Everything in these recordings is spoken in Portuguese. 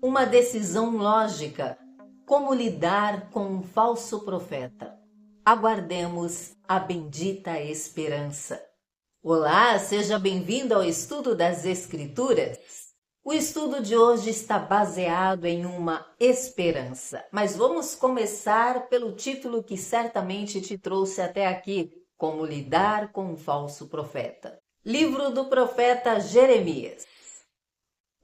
Uma decisão lógica. Como lidar com um falso profeta? Aguardemos a bendita esperança. Olá, seja bem-vindo ao estudo das Escrituras. O estudo de hoje está baseado em uma esperança, mas vamos começar pelo título que certamente te trouxe até aqui: Como lidar com um falso profeta. Livro do profeta Jeremias.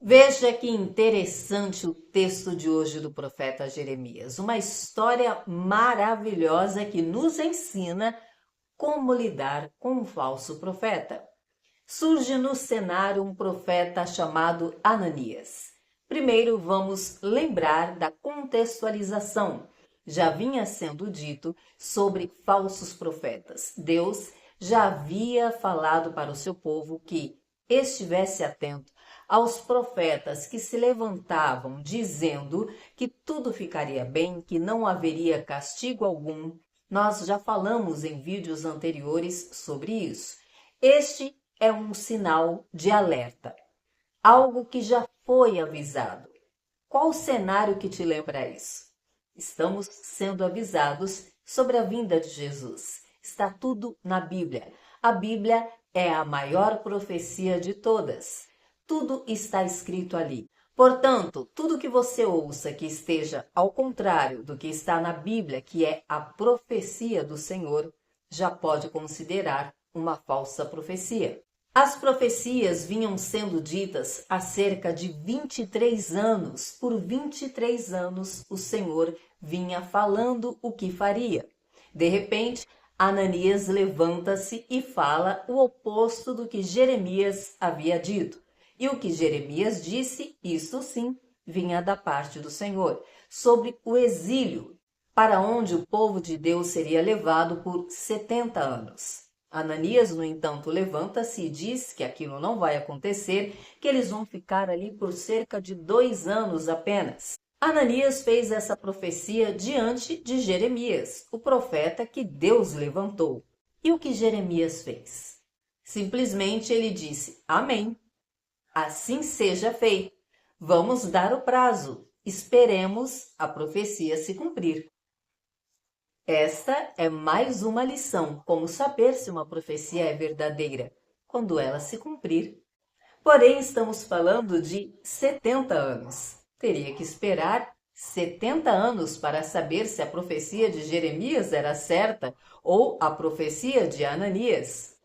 Veja que interessante o texto de hoje do profeta Jeremias, uma história maravilhosa que nos ensina como lidar com um falso profeta. Surge no cenário um profeta chamado Ananias. Primeiro vamos lembrar da contextualização. Já vinha sendo dito sobre falsos profetas. Deus já havia falado para o seu povo que estivesse atento aos profetas que se levantavam dizendo que tudo ficaria bem, que não haveria castigo algum. Nós já falamos em vídeos anteriores sobre isso. Este é um sinal de alerta, algo que já foi avisado. Qual o cenário que te lembra isso? Estamos sendo avisados sobre a vinda de Jesus. Está tudo na Bíblia. A Bíblia é a maior profecia de todas. Tudo está escrito ali. Portanto, tudo que você ouça que esteja ao contrário do que está na Bíblia, que é a profecia do Senhor, já pode considerar uma falsa profecia. As profecias vinham sendo ditas há cerca de 23 anos. Por 23 anos, o Senhor vinha falando o que faria. De repente, Ananias levanta-se e fala o oposto do que Jeremias havia dito. E o que Jeremias disse, isso sim, vinha da parte do Senhor, sobre o exílio, para onde o povo de Deus seria levado por 70 anos. Ananias, no entanto, levanta-se e diz que aquilo não vai acontecer, que eles vão ficar ali por cerca de 2 anos apenas. Ananias fez essa profecia diante de Jeremias, o profeta que Deus levantou. E o que Jeremias fez? Simplesmente ele disse: Amém. Assim seja feito. Vamos dar o prazo. Esperemos a profecia se cumprir. Esta é mais uma lição, como saber se uma profecia é verdadeira, quando ela se cumprir. Porém, estamos falando de 70 anos. Teria que esperar 70 anos para saber se a profecia de Jeremias era certa ou a profecia de Ananias.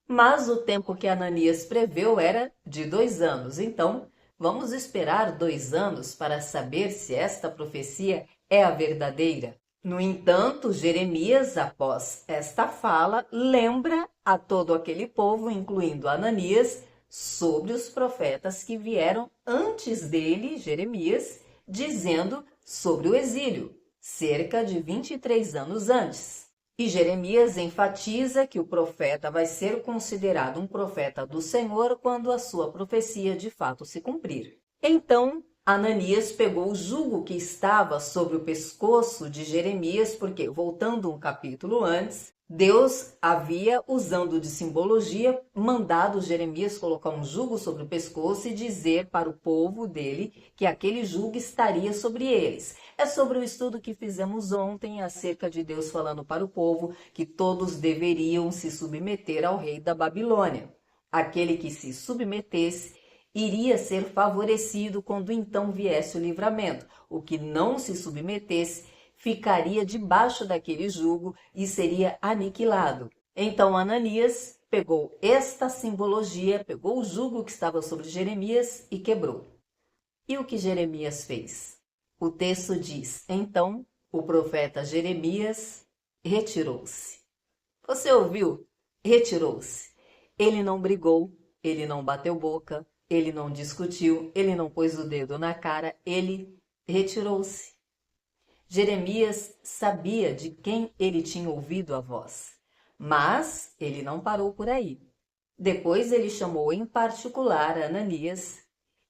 Mas o tempo que Ananias preveu era de 2 anos, então vamos esperar 2 anos para saber se esta profecia é a verdadeira. No entanto, Jeremias, após esta fala, lembra a todo aquele povo, incluindo Ananias, sobre os profetas que vieram antes dele, Jeremias, dizendo sobre o exílio, cerca de 23 anos antes. E Jeremias enfatiza que o profeta vai ser considerado um profeta do Senhor quando a sua profecia de fato se cumprir. Então, Ananias pegou o jugo que estava sobre o pescoço de Jeremias, porque, voltando um capítulo antes, Deus havia, usando de simbologia, mandado Jeremias colocar um jugo sobre o pescoço e dizer para o povo dele que aquele jugo estaria sobre eles. É sobre o estudo que fizemos ontem acerca de Deus falando para o povo que todos deveriam se submeter ao rei da Babilônia. Aquele que se submetesse iria ser favorecido quando então viesse o livramento. O que não se submetesse ficaria debaixo daquele jugo e seria aniquilado. Então Ananias pegou esta simbologia, pegou o jugo que estava sobre Jeremias e quebrou. E o que Jeremias fez? O texto diz: então o profeta Jeremias retirou-se. Você ouviu? Retirou-se. Ele não brigou, ele não bateu boca, ele não discutiu, ele não pôs o dedo na cara, ele retirou-se. Jeremias sabia de quem ele tinha ouvido a voz, mas ele não parou por aí. Depois ele chamou em particular Ananias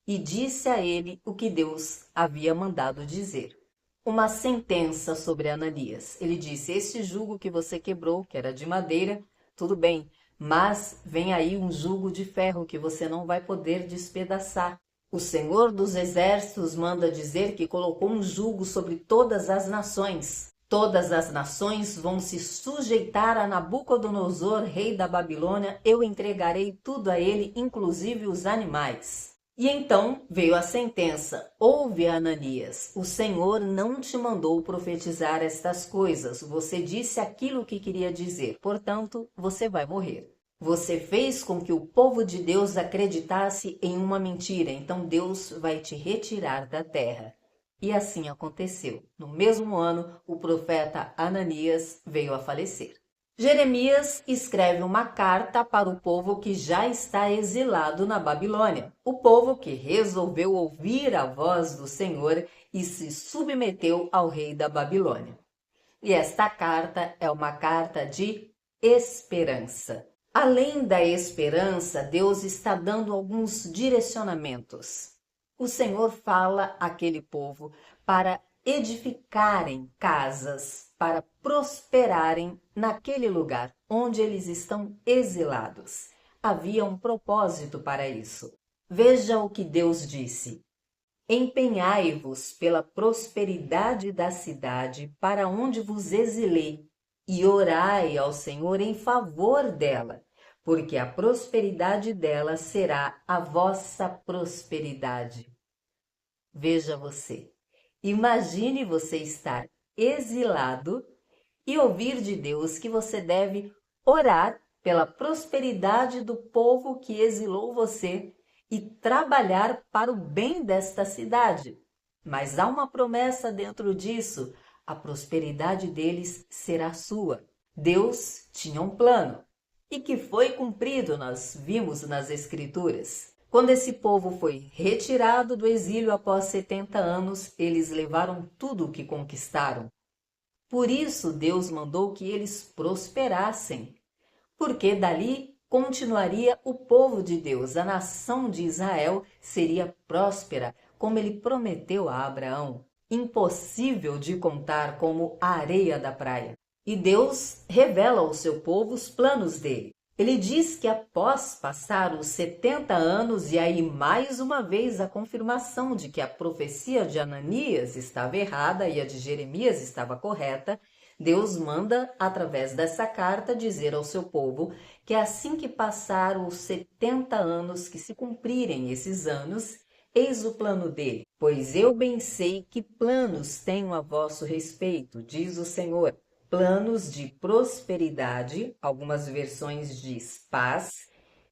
e disse a ele o que Deus havia mandado dizer. Uma sentença sobre Ananias. Ele disse: este jugo que você quebrou, que era de madeira, tudo bem, Mas vem aí um jugo de ferro que você não vai poder despedaçar. O Senhor dos Exércitos manda dizer que colocou um jugo sobre todas as nações. Todas as nações vão se sujeitar a Nabucodonosor, rei da Babilônia. Eu entregarei tudo a ele, inclusive os animais. E então veio a sentença: ouve, Ananias, o Senhor não te mandou profetizar estas coisas. Você disse aquilo que queria dizer, portanto, você vai morrer. Você fez com que o povo de Deus acreditasse em uma mentira, então Deus vai te retirar da terra. E assim aconteceu. No mesmo ano, o profeta Ananias veio a falecer. Jeremias escreve uma carta para o povo que já está exilado na Babilônia, o povo que resolveu ouvir a voz do Senhor e se submeteu ao rei da Babilônia. E esta carta é uma carta de esperança. Além da esperança, Deus está dando alguns direcionamentos. O Senhor fala àquele povo para edificarem casas, para prosperarem naquele lugar onde eles estão exilados. Havia um propósito para isso. Veja o que Deus disse: empenhai-vos pela prosperidade da cidade para onde vos exilei, e orai ao Senhor em favor dela, porque a prosperidade dela será a vossa prosperidade. Veja você, imagine você estar exilado e ouvir de Deus que você deve orar pela prosperidade do povo que exilou você e trabalhar para o bem desta cidade. Mas há uma promessa dentro disso: a prosperidade deles será sua. Deus tinha um plano e que foi cumprido, nós vimos nas Escrituras. Quando esse povo foi retirado do exílio após 70 anos, eles levaram tudo o que conquistaram. Por isso Deus mandou que eles prosperassem, porque dali continuaria o povo de Deus, a nação de Israel seria próspera, como ele prometeu a Abraão, impossível de contar como a areia da praia. E Deus revela ao seu povo os planos dele. Ele diz que após passar os 70 anos, e aí mais uma vez a confirmação de que a profecia de Ananias estava errada e a de Jeremias estava correta, Deus manda, através dessa carta, dizer ao seu povo que assim que passar os 70 anos, que se cumprirem esses anos, eis o plano dele. Pois eu bem sei que planos tenho a vosso respeito, diz o Senhor. Planos de prosperidade, algumas versões diz paz,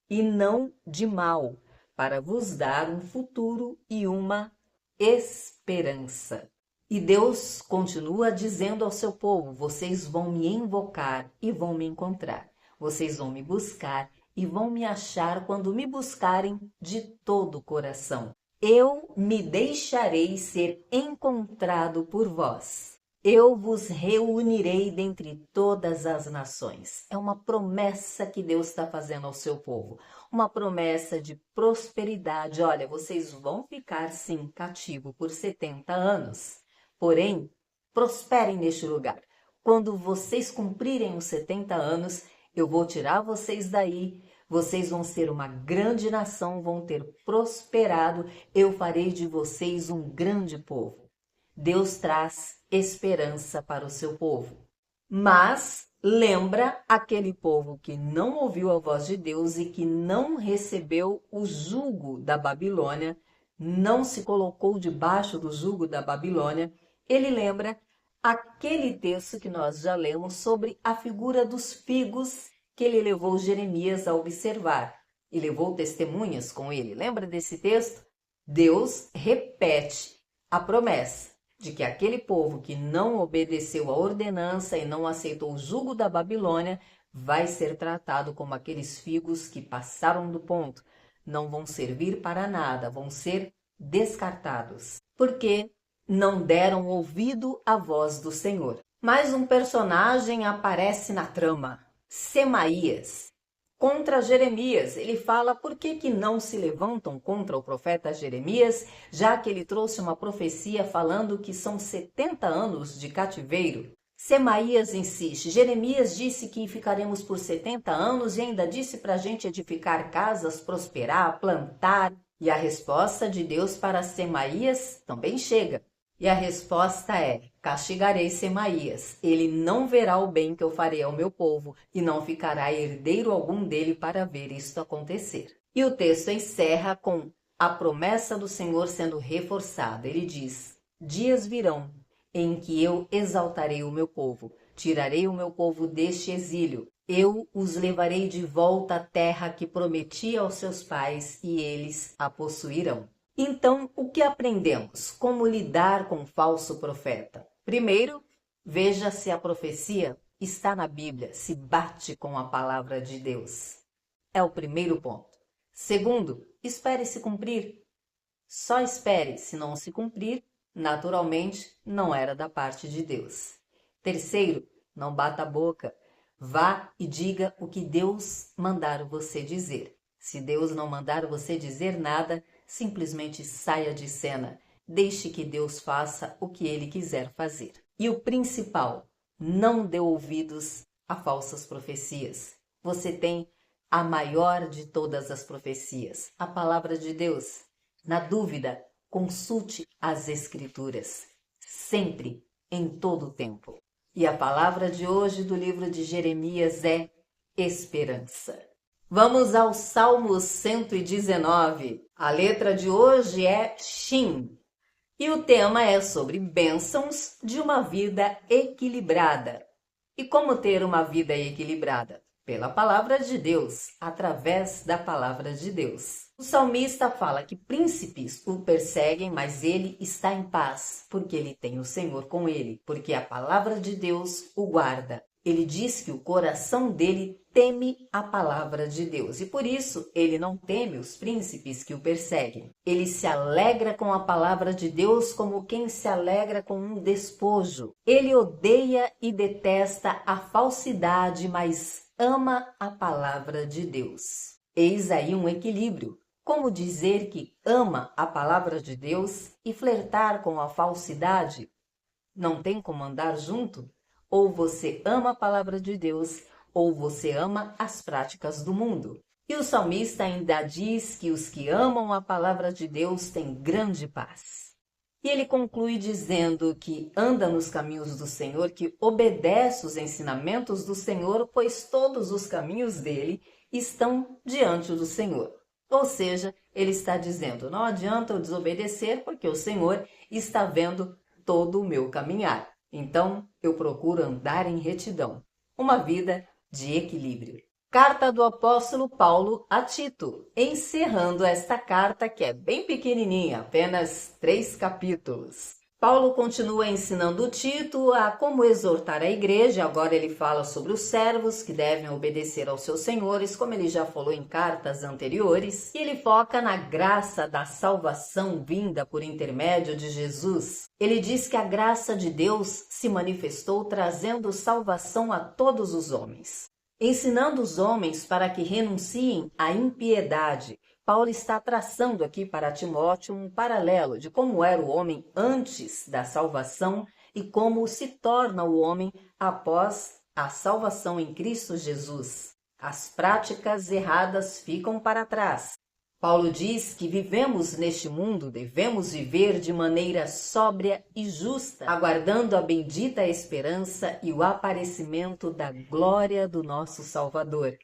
e não de mal, para vos dar um futuro e uma esperança. E Deus continua dizendo ao seu povo: vocês vão me invocar e vão me encontrar. Vocês vão me buscar e vão me achar quando me buscarem de todo o coração. Eu me deixarei ser encontrado por vós. Eu vos reunirei dentre todas as nações. É uma promessa que Deus está fazendo ao seu povo. Uma promessa de prosperidade. Olha, vocês vão ficar sim cativo por 70 anos. Porém, prosperem neste lugar. Quando vocês cumprirem os 70 anos, eu vou tirar vocês daí. Vocês vão ser uma grande nação, vão ter prosperado. Eu farei de vocês um grande povo. Deus traz esperança para o seu povo. Mas lembra aquele povo que não ouviu a voz de Deus e que não recebeu o jugo da Babilônia, não se colocou debaixo do jugo da Babilônia. Ele lembra aquele texto que nós já lemos sobre a figura dos figos que ele levou Jeremias a observar e levou testemunhas com ele. Lembra desse texto? Deus repete a promessa de que aquele povo que não obedeceu à ordenança e não aceitou o jugo da Babilônia vai ser tratado como aqueles figos que passaram do ponto, não vão servir para nada, vão ser descartados, porque não deram ouvido à voz do Senhor. Mais um personagem aparece na trama, Semaías. Contra Jeremias, ele fala por que não se levantam contra o profeta Jeremias, já que ele trouxe uma profecia falando que são 70 anos de cativeiro. Semaías insiste. Jeremias disse que ficaremos por 70 anos e ainda disse para a gente edificar casas, prosperar, plantar. E a resposta de Deus para Semaías também chega. E a resposta é: castigarei Semaías. Ele não verá o bem que eu farei ao meu povo e não ficará herdeiro algum dele para ver isto acontecer. E o texto encerra com a promessa do Senhor sendo reforçada. Ele diz: dias virão em que eu exaltarei o meu povo, tirarei o meu povo deste exílio. Eu os levarei de volta à terra que prometi aos seus pais e eles a possuirão. Então, o que aprendemos? Como lidar com o falso profeta? Primeiro, veja se a profecia está na Bíblia, se bate com a palavra de Deus. É o primeiro ponto. Segundo, espere se cumprir. Só espere, se não se cumprir, naturalmente não era da parte de Deus. Terceiro, não bata a boca. Vá e diga o que Deus mandar você dizer. Se Deus não mandar você dizer nada, simplesmente saia de cena. Deixe que Deus faça o que Ele quiser fazer. E o principal, não dê ouvidos a falsas profecias. Você tem a maior de todas as profecias, a palavra de Deus. Na dúvida, consulte as Escrituras, sempre, em todo o tempo. E a palavra de hoje do livro de Jeremias é esperança. Vamos ao Salmo 119. A letra de hoje é Shin. E o tema é sobre bênçãos de uma vida equilibrada. E como ter uma vida equilibrada? Pela palavra de Deus, através da palavra de Deus. O salmista fala que príncipes o perseguem, mas ele está em paz, porque ele tem o Senhor com ele, porque a palavra de Deus o guarda. Ele diz que o coração dele teme a palavra de Deus e por isso ele não teme os príncipes que o perseguem. Ele se alegra com a palavra de Deus como quem se alegra com um despojo. Ele odeia e detesta a falsidade, mas ama a palavra de Deus. Eis aí um equilíbrio. Como dizer que ama a palavra de Deus e flertar com a falsidade? Não tem como andar junto? Ou você ama a palavra de Deus, ou você ama as práticas do mundo. E o salmista ainda diz que os que amam a palavra de Deus têm grande paz. E ele conclui dizendo que anda nos caminhos do Senhor, que obedece os ensinamentos do Senhor, pois todos os caminhos dele estão diante do Senhor. Ou seja, ele está dizendo, não adianta eu desobedecer, porque o Senhor está vendo todo o meu caminhar. Então, eu procuro andar em retidão, uma vida de equilíbrio. Carta do apóstolo Paulo a Tito, encerrando esta carta que é bem pequenininha, apenas 3 capítulos. Paulo continua ensinando Tito a como exortar a igreja. Agora ele fala sobre os servos que devem obedecer aos seus senhores, como ele já falou em cartas anteriores. E ele foca na graça da salvação vinda por intermédio de Jesus. Ele diz que a graça de Deus se manifestou trazendo salvação a todos os homens, ensinando os homens para que renunciem à impiedade. Paulo está traçando aqui para Timóteo um paralelo de como era o homem antes da salvação e como se torna o homem após a salvação em Cristo Jesus. As práticas erradas ficam para trás. Paulo diz que vivemos neste mundo, devemos viver de maneira sóbria e justa, aguardando a bendita esperança e o aparecimento da glória do nosso Salvador,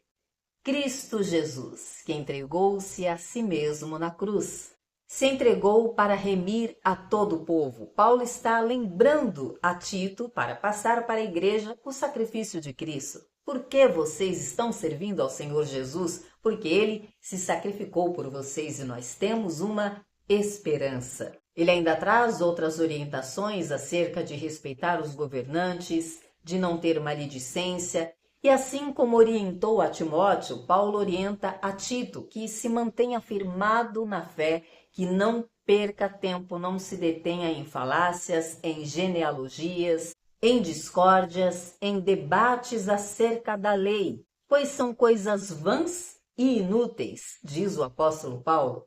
Cristo Jesus, que entregou-se a si mesmo na cruz. Se entregou para remir a todo o povo. Paulo está lembrando a Tito para passar para a igreja o sacrifício de Cristo. Por que vocês estão servindo ao Senhor Jesus? Porque Ele se sacrificou por vocês e nós temos uma esperança. Ele ainda traz outras orientações acerca de respeitar os governantes, de não ter maledicência. E assim como orientou a Timóteo, Paulo orienta a Tito que se mantenha firmado na fé, que não perca tempo, não se detenha em falácias, em genealogias, em discórdias, em debates acerca da lei, pois são coisas vãs e inúteis, diz o apóstolo Paulo.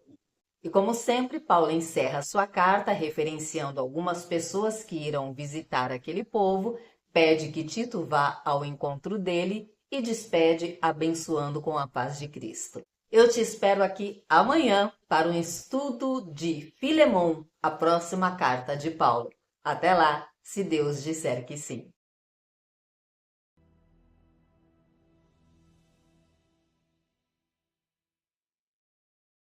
E como sempre, Paulo encerra sua carta referenciando algumas pessoas que irão visitar aquele povo, pede que Tito vá ao encontro dele e despede abençoando com a paz de Cristo. Eu te espero aqui amanhã para um estudo de Filemon, a próxima carta de Paulo. Até lá, se Deus disser que sim.